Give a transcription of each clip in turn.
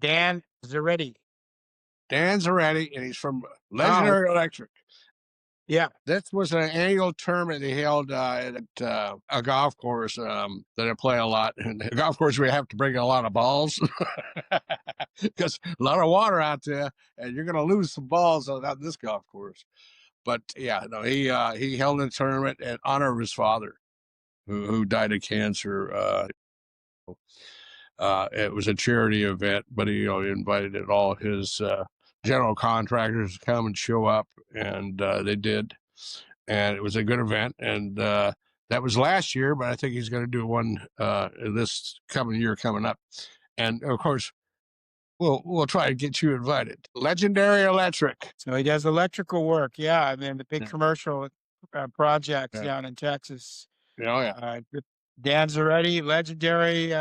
Dan Zaretti. Dan Zaretti, and he's from Oh, Legendary Electric. yeah. This was an annual tournament they held at a golf course that I play a lot. And a golf course, we have to bring a lot of balls because a lot of water out there, and you're going to lose some balls on this golf course. But yeah, no, he held a tournament in honor of his father, who died of cancer. It was a charity event, but he invited all his general contractors to come and show up, and they did. And it was a good event. And that was last year, but I think he's going to do one this coming year coming up. And of course, we'll try to get you invited. Legendary Electric. So he does electrical work. Yeah. I mean, the big Yeah. commercial projects Yeah. down in Texas. Oh, yeah. Dan Zaretti, Legendary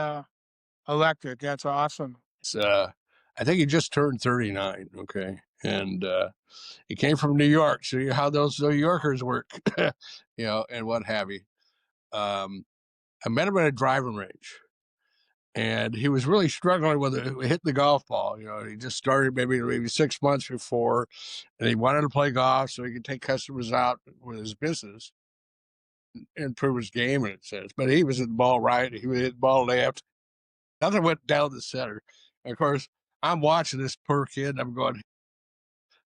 Electric. That's awesome. I think he just turned 39. Okay. And he came from New York. So how those New Yorkers work, and what have you. I met him at a driving range, and he was really struggling with hitting the golf ball. He just started maybe 6 months before, and he wanted to play golf so he could take customers out with his business, improve his game, and it says. But he was hitting the ball right. He would hit the ball left. Nothing went down the center. And of course, I'm watching this poor kid. And I'm going,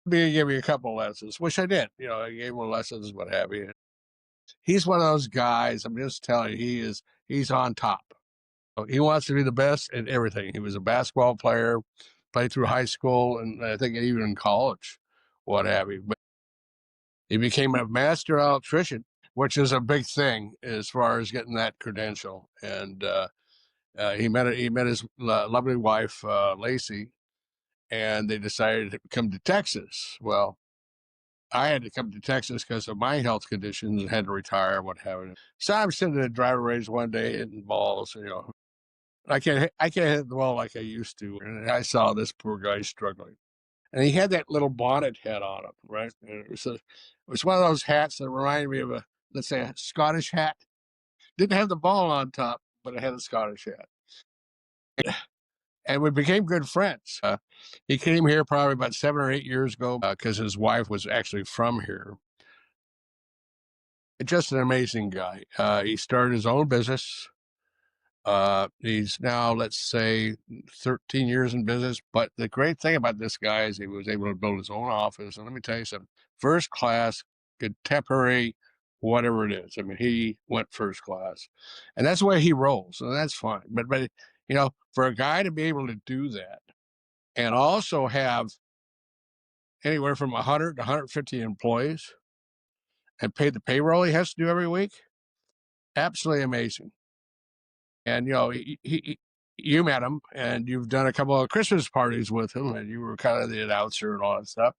give me a couple lessons, which I did. I gave him lessons, what have you. He's one of those guys. I'm just telling you, he's on top. He wants to be the best in everything. He was a basketball player, played through high school, and I think even in college, what have you. But he became a master electrician, which is a big thing as far as getting that credential. And he met his lovely wife, Lacey, and they decided to come to Texas. Well, I had to come to Texas because of my health conditions and had to retire, what have you. So I'm sitting at a driver range one day hitting balls, I can't hit the ball like I used to. And I saw this poor guy struggling. And he had that little bonnet hat on him, right? And it was one of those hats that reminded me of let's say, a Scottish hat. Didn't have the ball on top, but it had a Scottish hat. And we became good friends. He came here probably about 7 or 8 years ago because his wife was actually from here. Just an amazing guy. He started his own business. He's now, let's say, 13 years in business. But the great thing about this guy is he was able to build his own office. And let me tell you something, first class, contemporary, whatever it is. I mean, he went first class. And that's the way he rolls. And that's fine. But for a guy to be able to do that and also have anywhere from 100 to 150 employees and pay the payroll he has to do every week, absolutely amazing. And you met him, and you've done a couple of Christmas parties with him, and you were kind of the announcer and all that stuff.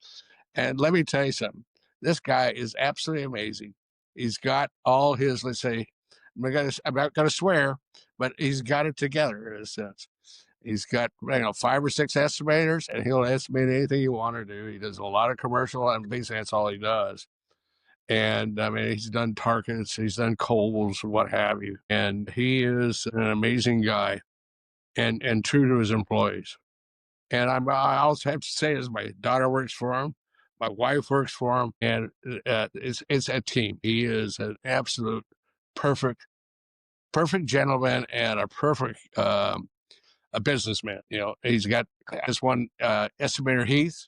And let me tell you something, this guy is absolutely amazing. He's got all his, let's say, I'm not going to swear, but he's got it together in a sense. He's got 5 or 6 estimators, and he'll estimate anything you want to do. He does a lot of commercial, and basically that's all he does. And I mean, he's done Targets, he's done Kohl's, what have you. And he is an amazing guy and true to his employees. And I also have to say, as my daughter works for him, my wife works for him, and it's a team. He is an absolute perfect gentleman and a perfect a businessman. He's got this one estimator, Heath,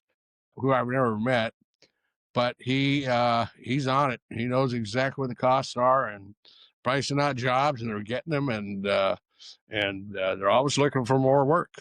who I've never met, but he's on it. He knows exactly what the costs are and pricing out jobs, and they're getting them, and they're always looking for more work.